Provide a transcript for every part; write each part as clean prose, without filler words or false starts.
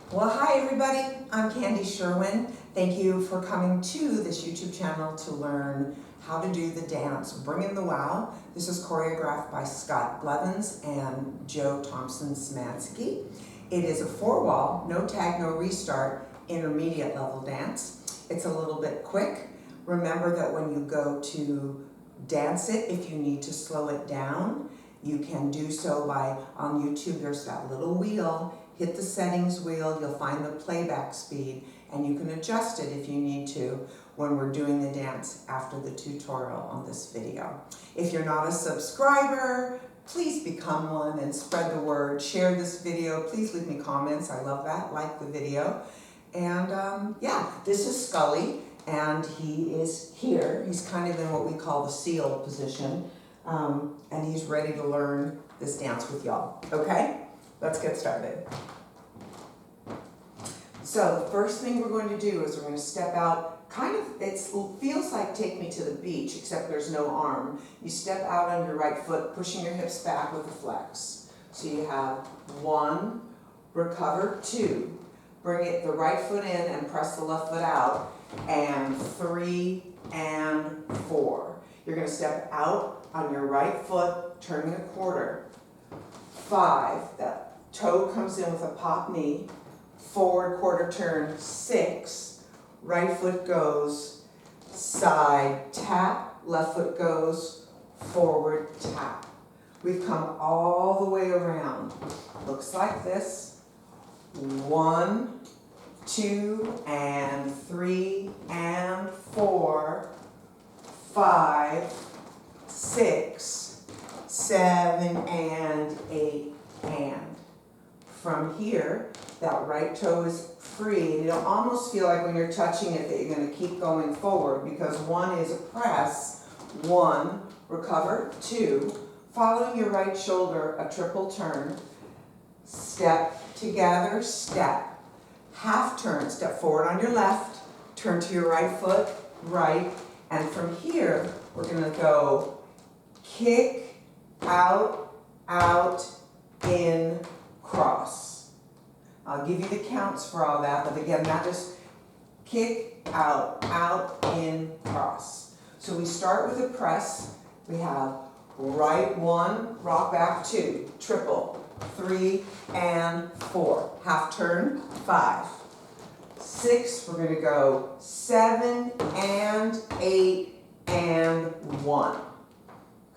Well, hi everybody, I'm Candy Sherwin. Thank you for coming to this YouTube channel to learn how to do the dance Bringin' the Wow. This is choreographed by Scott Blevins and Joe Thompson-Smansky. It is a 4-wall, no tag, no restart, intermediate level dance. It's a little bit quick. Remember that when you go to dance it, if you need to slow it down, you can do so by, on YouTube, there's that little wheel. Hit the settings wheel, you'll find the playback speed, and you can adjust it if you need to when we're doing the dance after the tutorial on this video. If you're not a subscriber, please become one and spread the word. Share this video. Please leave me comments. I love that. Like the video. And yeah, this is Scully, and he is here. He's kind of in what we call the seal position, and he's ready to learn this dance with y'all. Okay? Let's get started. So the first thing we're going to do is we're going to step out, it feels like take me to the beach, except there's no arm. You step out on your right foot, pushing your hips back with a flex. So you have 1, recover, 2, bring it the right foot in and press the left foot out, and 3 and 4. You're going to step out on your right foot, turning a quarter. 5, that toe comes in with a pop knee, forward quarter turn, 6, right foot goes, side tap, left foot goes, forward tap. We've come all the way around. Looks like this. 1, 2, and 3, and 4, 5, 6, 7, and 8, and. From here, that right toe is free. It'll almost feel like when you're touching it that you're going to keep going forward, because 1 is a press, 1, recover, 2, following your right shoulder, a triple turn, step together, step, half turn, step forward on your left, turn to your right foot, right, and from here, we're going to go kick, out, in, cross. I'll give you the counts for all that, but again, that is kick, out, in, cross. So we start with a press. We have right 1, rock back 2, triple, 3 and 4. Half turn, 5. 6, we're going to go 7 and 8 and 1.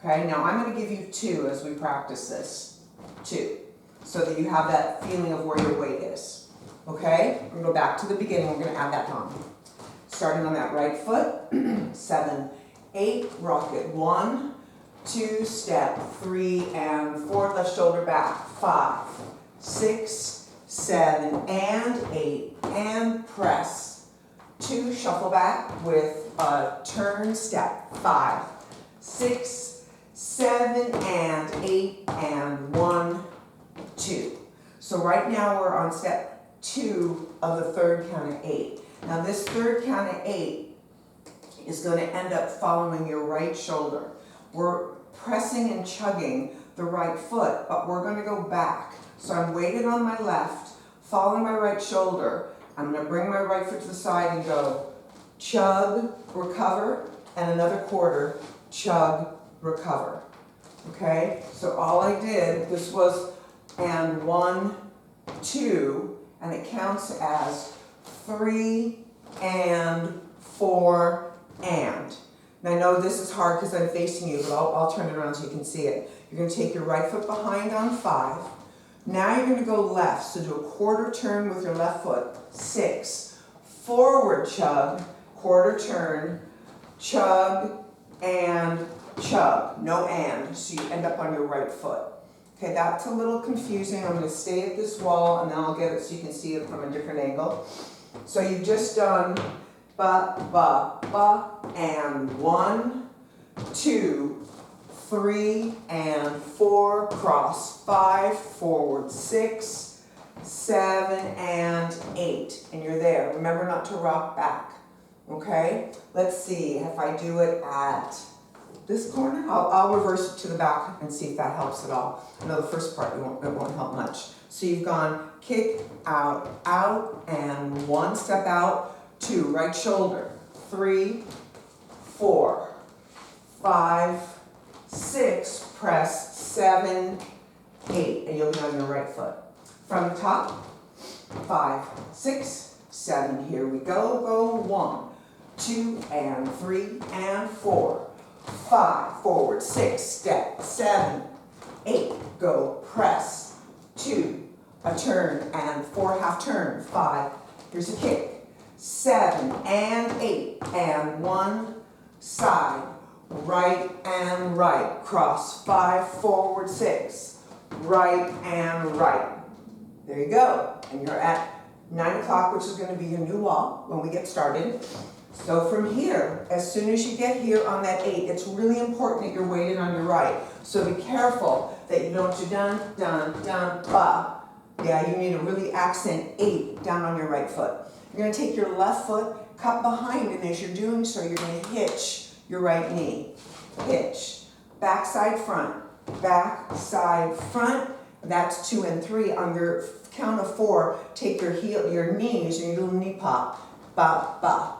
Okay, now I'm going to give you 2 as we practice this. 2. So that you have that feeling of where your weight is. Okay? We're going to go back to the beginning. We're going to add that on. Starting on that right foot. 7, 8, rock it. 1, 2, step. 3 and 4, left shoulder back. 5, 6, 7, and 8, and press. 2, shuffle back with a turn, step. 5, 6, 7, and 8, and 1, 2. So right now we're on step 2 of the third count of 8. Now this third count of 8 is going to end up following your right shoulder. We're pressing and chugging the right foot, but we're going to go back. So I'm weighted on my left, following my right shoulder. I'm going to bring my right foot to the side and go chug, recover, and another quarter, chug, recover. Okay? So all I did, this was and 1, 2, and it counts as 3 and 4 and. Now I know this is hard because I'm facing you, but I'll turn it around so you can see it. You're going to take your right foot behind on 5. Now you're going to go left, so do a quarter turn with your left foot. 6, forward chug, quarter turn, chug, and chug. No and, so you end up on your right foot. Okay, that's a little confusing. I'm going to stay at this wall, and then I'll get it so you can see it from a different angle. So you've just done ba, ba, ba, and 1, 2, 3, and 4, cross, 5, forward, 6, 7, and 8. And you're there. Remember not to rock back. Okay? Let's see if I do it at this corner. I'll reverse it to the back and see if that helps at all. I know the first part it won't help much. So you've gone kick, out, out, and 1 step out, 2, right shoulder, 3, 4, 5, 6, press, 7, 8, and you'll be on your right foot. From the top, 5, 6, 7, here we go, go, 1, 2, and 3, and 4, 5, forward, 6, step, 7, 8, go, press, 2, a turn, and 4, half turn, 5, here's a kick, 7, and 8, and 1, side, right and right, cross, 5, forward, 6, right and right. There you go, and you're at 9 o'clock, which is going to be your new wall when we get started. So from here, as soon as you get here on that 8, it's really important that you're weighted on your right. So be careful that you don't do dun, dun, dun, ba. Yeah, you need to really accent 8 down on your right foot. You're going to take your left foot, cut behind, and as you're doing so, you're going to hitch your right knee. Hitch. Back side front. Back side front. That's 2 and 3. On your count of 4, take your heel, your knees, and your little knee pop. Ba, ba.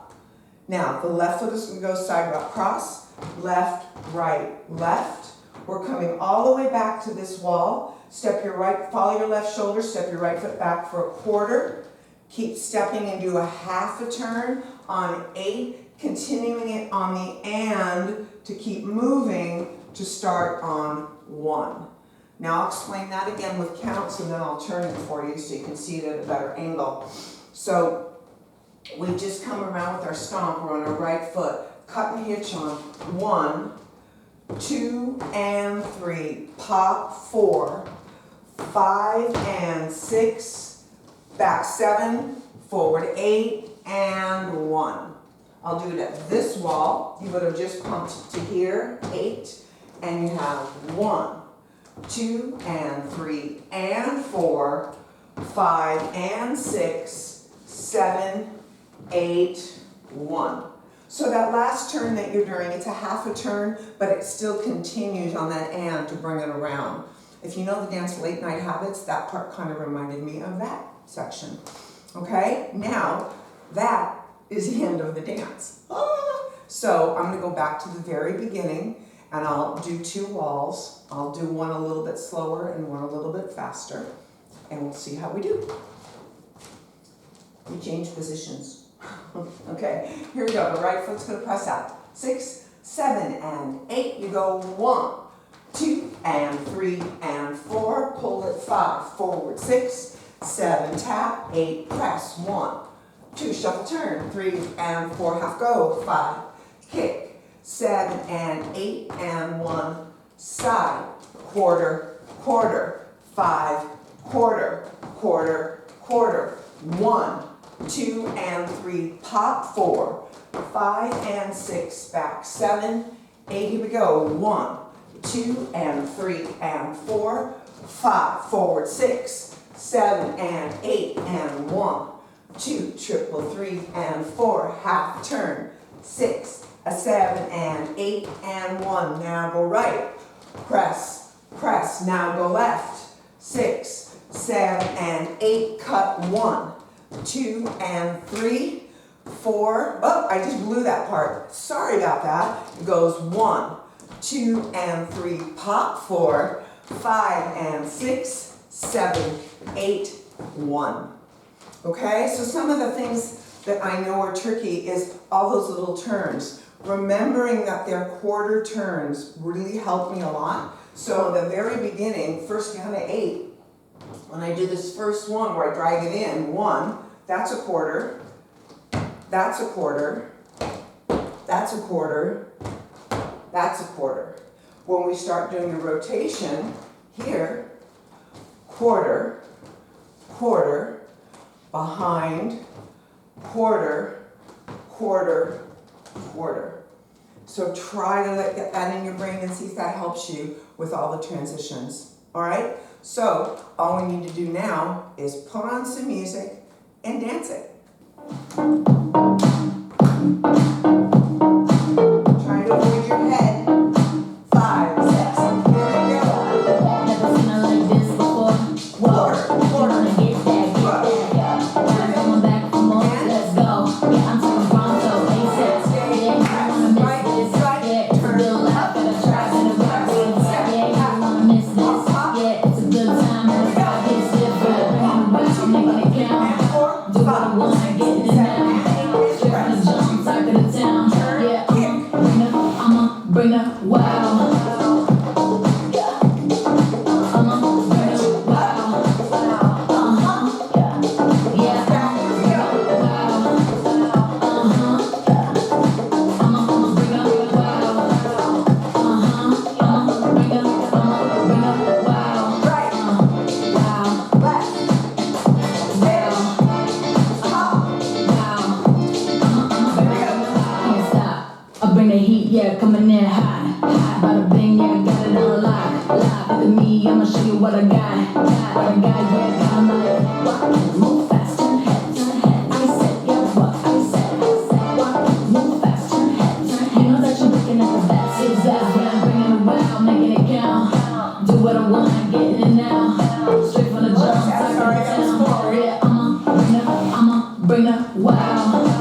Now, the left foot is going to go side rock cross. Left, right, left. We're coming all the way back to this wall. Step your right, follow your left shoulder, step your right foot back for a quarter. Keep stepping and do a half a turn on 8, continuing it on the and to keep moving to start on 1. Now I'll explain that again with counts and then I'll turn it for you so you can see it at a better angle. So we just come around with our stomp, we're on our right foot, cut and hitch on 1, 2, and 3, pop, 4, 5, and 6, back 7, forward 8, and 1. I'll do it at this wall. You would have just pumped to here, 8, and you have 1, 2, and 3, and 4, 5, and 6, 7, 8, 1. So that last turn that you're doing, it's a half a turn, but it still continues on that and to bring it around. If you know the dance Late Night Habits, that part kind of reminded me of that section. Okay, now that is the end of the dance. So I'm going to go back to the very beginning and I'll do 2 walls. I'll do one a little bit slower and one a little bit faster, and we'll see how we do. We change positions. Okay, here we go. The right foot's going to press out. 6, 7, and 8. You go 1, 2, and 3, and 4. Pull it 5, forward 6, 7, tap, 8, press 1, 2, shuffle turn, 3, and 4, half go, 5, kick, 7, and 8, and 1, side, quarter, quarter, 5, quarter, quarter, quarter, 1, 2, and 3, pop, 4, 5, and 6, back 7, 8, here we go, 1, 2, and 3, and 4, 5, forward 6, 7, and 8, and 1, 2, triple 3, and 4, half turn, 6, a 7, and 8, and 1, now go right, press, press, now go left, 6, 7, and 8, cut 1, 2, and 3, 4, oh, I just blew that part, sorry about that, it goes 1, 2, and 3, pop, 4, 5, and 6, 7, 8, 1. Okay, so some of the things that I know are tricky is all those little turns. Remembering that they're quarter turns really helped me a lot. So in the very beginning, first count of 8, when I do this first one where I drag it in, 1, that's a quarter, that's a quarter, that's a quarter, that's a quarter. When we start doing the rotation, here, quarter, quarter, behind, quarter, quarter, quarter. So try to get that in your brain and see if that helps you with all the transitions. All right? So all we need to do now is put on some music and dance it. Try to avoid your head. 5, 6, here we go. Never seen her like this before. Quarter. Bada bing, yeah, got it on lock. Look at me, I'ma show you what I got. Yeah, come like walk, move fast, turn head, turn head. I said, yeah, what I said, walk, move fast, turn head, turn head. You know that you're looking at the best. It's that when I'm bringing it wild, making it count. Do what I want, getting it now. Straight from the jump, Sorry, that was forward. yeah, I'ma bring the wow.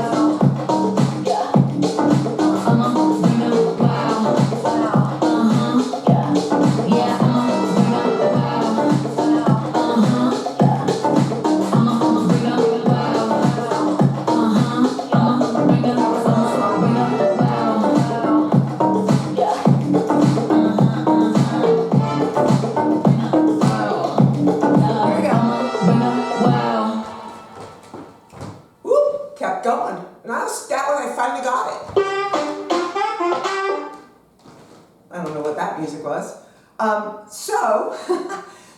Whoop, kept going. Now that one I finally got it. I don't know what that music was. So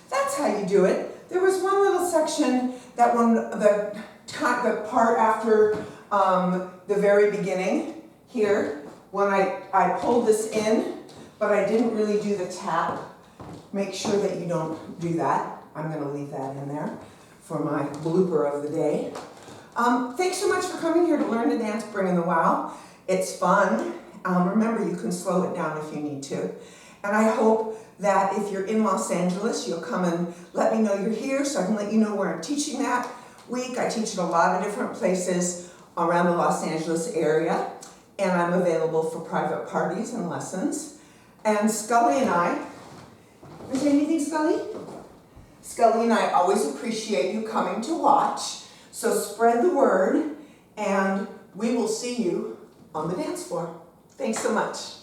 that's how you do it. There was one little section that the part after the very beginning here when I pulled this in, but I didn't really do the tap. Make sure that you don't do that. I'm going to leave that in there for my blooper of the day. Thanks so much for coming here to learn to dance Bringin' the Wow. It's fun. Remember, you can slow it down if you need to. And I hope that if you're in Los Angeles, you'll come and let me know you're here so I can let you know where I'm teaching that week. I teach at a lot of different places around the Los Angeles area, and I'm available for private parties and lessons. And Scully and I, is there anything, Scully? Scully and I always appreciate you coming to watch. So spread the word, and we will see you on the dance floor. Thanks so much.